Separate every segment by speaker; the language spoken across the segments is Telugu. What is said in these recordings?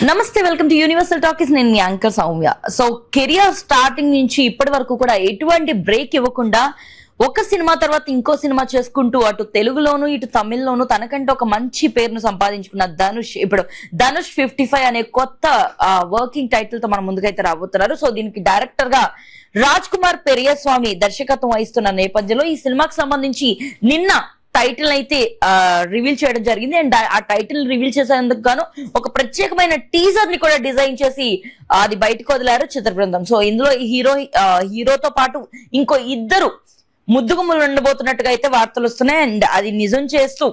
Speaker 1: నమస్తే, వెల్కమ్ టు యూనివర్సల్ టాకీస్. నేను మీ anchor Soumya. So career starting నుంచి ఇప్పటి వరకు కూడా ఎటువంటి బ్రేక్ ఇవ్వకుండా ఒక సినిమా తర్వాత ఇంకో సినిమా చేసుకుంటూ అటు తెలుగులోను ఇటు తమిళ్లోను తనకంటే ఒక మంచి పేరును సంపాదించుకున్న ధనుష్ ఇప్పుడు ధనుష్ 55 అనే కొత్త వర్కింగ్ టైటిల్ తో మన ముందుకైతే రాబోతున్నారు. సో దీనికి డైరెక్టర్ గా రాజ్ కుమార్ పెరియస్వామి దర్శకత్వం వహిస్తున్న నేపథ్యంలో ఈ సినిమాకి సంబంధించి నిన్న టైటిల్ అయితే రివీల్ చేయడం జరిగింది. అండ్ ఆ టైటిల్ రివీల్ చేసేందుకు గాను ఒక ప్రత్యేకమైన టీజర్ ని కూడా డిజైన్ చేసి అది బయటకు వదిలారు చిత్ర బృందం. సో ఇందులో హీరోతో పాటు ఇంకో ఇద్దరు ముద్దుగుమ్మలు ఉండబోతున్నట్టుగా అయితే వార్తలు వస్తున్నాయి. అండ్ అది నిజం చేస్తూ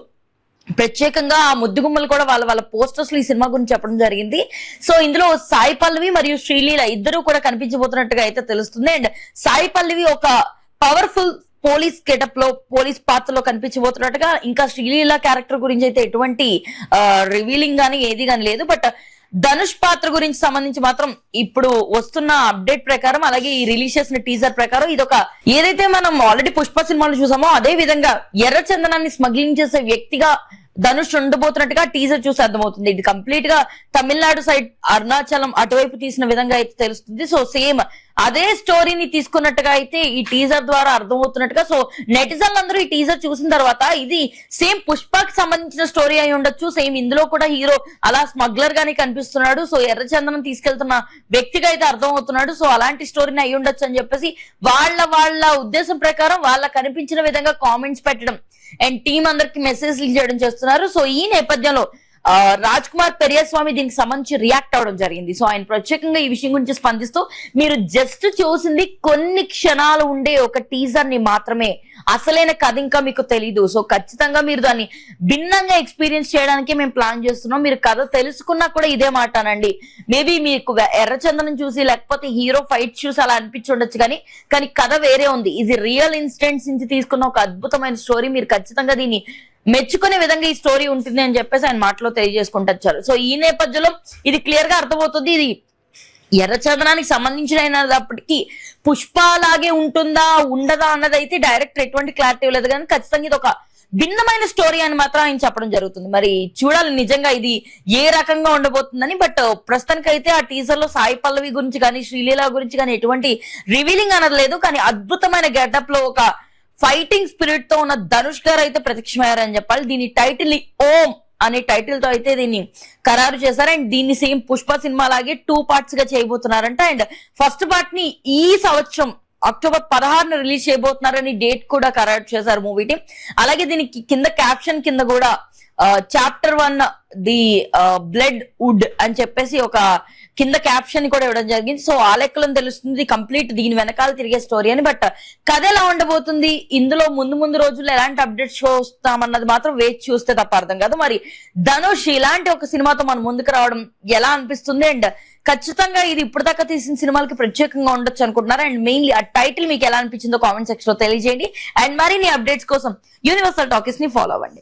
Speaker 1: ప్రత్యేకంగా ఆ ముద్దుగుమ్మలు కూడా వాళ్ళ పోస్టర్స్ లో ఈ సినిమా గురించి చెప్పడం జరిగింది. సో ఇందులో సాయి పల్లవి మరియు శ్రీలీల ఇద్దరు కూడా కనిపించబోతున్నట్టుగా అయితే తెలుస్తుంది. అండ్ సాయి పల్లవి ఒక పవర్ఫుల్ పోలీస్ గెటప్ లో పోలీస్ పాత్రలో కనిపించబోతున్నట్టుగా, ఇంకా శ్రీలీల క్యారెక్టర్ గురించి అయితే ఎటువంటి రివీలింగ్ గానీ ఏది గానీ లేదు. బట్ ధనుష్ పాత్ర గురించి సంబంధించి మాత్రం ఇప్పుడు వస్తున్న అప్డేట్ ప్రకారం, అలాగే ఈ రిలీజ్ చేసిన టీజర్ ప్రకారం ఇదొక ఏదైతే మనం ఆల్రెడీ పుష్ప సినిమాలు చూసామో అదే విధంగా ఎర్ర చందనాన్ని స్మగ్లింగ్ చేసే వ్యక్తిగా ధనుష్ ఉండబోతున్నట్టుగా టీజర్ చూసి అర్థమవుతుంది. ఇది కంప్లీట్ గా తమిళనాడు సైడ్ అరుణాచలం అటువైపు తీసిన విధంగా అయితే తెలుస్తుంది. సో సేమ్ అదే స్టోరీని తీసుకున్నట్టుగా అయితే ఈ టీజర్ ద్వారా అర్థమవుతున్నట్టుగా. సో నెటిజన్లు అందరూ ఈ టీజర్ చూసిన తర్వాత ఇది సేమ్ పుష్పకి సంబంధించిన స్టోరీ అయి ఉండొచ్చు, సేమ్ ఇందులో కూడా హీరో అలా స్మగ్లర్ గానే కనిపిస్తున్నాడు, సో ఎర్రచందనం తీసుకెళ్తున్న వ్యక్తిగా అయితే అర్థం అవుతున్నాడు, సో అలాంటి స్టోరీని అయి ఉండొచ్చు అని చెప్పేసి వాళ్ళ ఉద్దేశం ప్రకారం వాళ్ళ కనిపించిన విధంగా కామెంట్స్ పెట్టడం అండ్ టీం అందరికి మెసేజ్లు చేయడం చేస్తున్నారు. సో ఈ నేపథ్యంలో రాజ్ కుమార్ పెరియస్వామి దీనికి సంబంధించి రియాక్ట్ అవడం జరిగింది. సో ఆయన ప్రత్యేకంగా ఈ విషయం గురించి స్పందిస్తూ, మీరు జస్ట్ చూసింది కొన్ని క్షణాలు ఉండే ఒక టీజర్ ని మాత్రమే, అసలైన కథ ఇంకా మీకు తెలీదు. సో ఖచ్చితంగా మీరు దాన్ని భిన్నంగా ఎక్స్పీరియన్స్ చేయడానికి మేము ప్లాన్ చేస్తున్నాం. మీరు కథ తెలుసుకున్నా కూడా ఇదే మాట అనండి. మేబీ మీకు ఎర్రచందనం చూసి లేకపోతే హీరో ఫైట్ చూసి అలా అనిపించి ఉండొచ్చు, కానీ కథ వేరే ఉంది. ఇది రియల్ ఇన్సిడెంట్స్ నుంచి తీసుకున్న ఒక అద్భుతమైన స్టోరీ. మీరు ఖచ్చితంగా దీన్ని మెచ్చుకునే విధంగా ఈ స్టోరీ ఉంటుంది అని చెప్పేసి ఆయన మాటలో తెలియజేసుకుంటూ వచ్చారు. సో ఈ నేపథ్యంలో ఇది క్లియర్ గా అర్థమవుతుంది, ఇది ఎర్రచందనానికి సంబంధించినప్పటికీ పుష్ప లాగే ఉంటుందా ఉండదా అన్నది అయితే డైరెక్టర్ ఎటువంటి క్లారిటీ ఇవ్వలేదు, కానీ ఖచ్చితంగా ఇది ఒక భిన్నమైన స్టోరీ అని మాత్రం ఆయన చెప్పడం జరుగుతుంది. మరి చూడాలి నిజంగా ఇది ఏ రకంగా ఉండబోతుందని. బట్ ప్రస్తుతానికైతే ఆ టీజర్ లో సాయి పల్లవి గురించి కానీ శ్రీలీల గురించి కానీ ఎటువంటి రివీలింగ్ అన్నది లేదు, కానీ అద్భుతమైన గెటప్ లో ఒక ఫైటింగ్ స్పిరిట్ తో ఉన్న ధనుష్ గారు అయితే ప్రత్యక్షమయ్యారని చెప్పాలి. దీని టైటిల్ ఓం అనే టైటిల్ తో అయితే దీన్ని ఖరారు చేశారు. అండ్ దీన్ని సేమ్ పుష్ప సినిమా లాగే 2 parts గా చేయబోతున్నారంట. అండ్ ఫస్ట్ పార్ట్ ని ఈ సంవత్సరం అక్టోబర్ 16న రిలీజ్ చేయబోతున్నారని డేట్ కూడా ఖరారు చేశారు మూవీ టీం. అలాగే దీనికి కింద క్యాప్షన్ కింద కూడా చాప్టర్ 1 ది బ్లడ్ వుడ్ అని చెప్పేసి ఒక కింద క్యాప్షన్ కూడా ఇవ్వడం జరిగింది. సో ఆ లెక్కలను తెలుస్తుంది కంప్లీట్ దీని వెనకాల తిరిగే స్టోరీ అని. బట్ కథ ఎలా ఉండబోతుంది, ఇందులో ముందు రోజుల్లో ఎలాంటి అప్డేట్స్ చూస్తామన్నది మాత్రం వేచి చూస్తే తప్ప అర్థం కాదు. మరి ధనుష్ ఇలాంటి ఒక సినిమాతో మన ముందుకు రావడం ఎలా అనిపిస్తుంది, అండ్ ఖచ్చితంగా ఇది ఇప్పుడు దాకా తీసిన సినిమాలకి ప్రత్యేకంగా ఉండొచ్చు అనుకుంటున్నారు. అండ్ మెయిన్లీ ఆ టైటిల్ మీకు ఎలా అనిపించిందో కామెంట్ సెక్షన్ లో తెలియజేయండి. అండ్ మరిన్ని అప్డేట్స్ కోసం యూనివర్సల్ టాకీస్ ని ఫాలో అవ్వండి.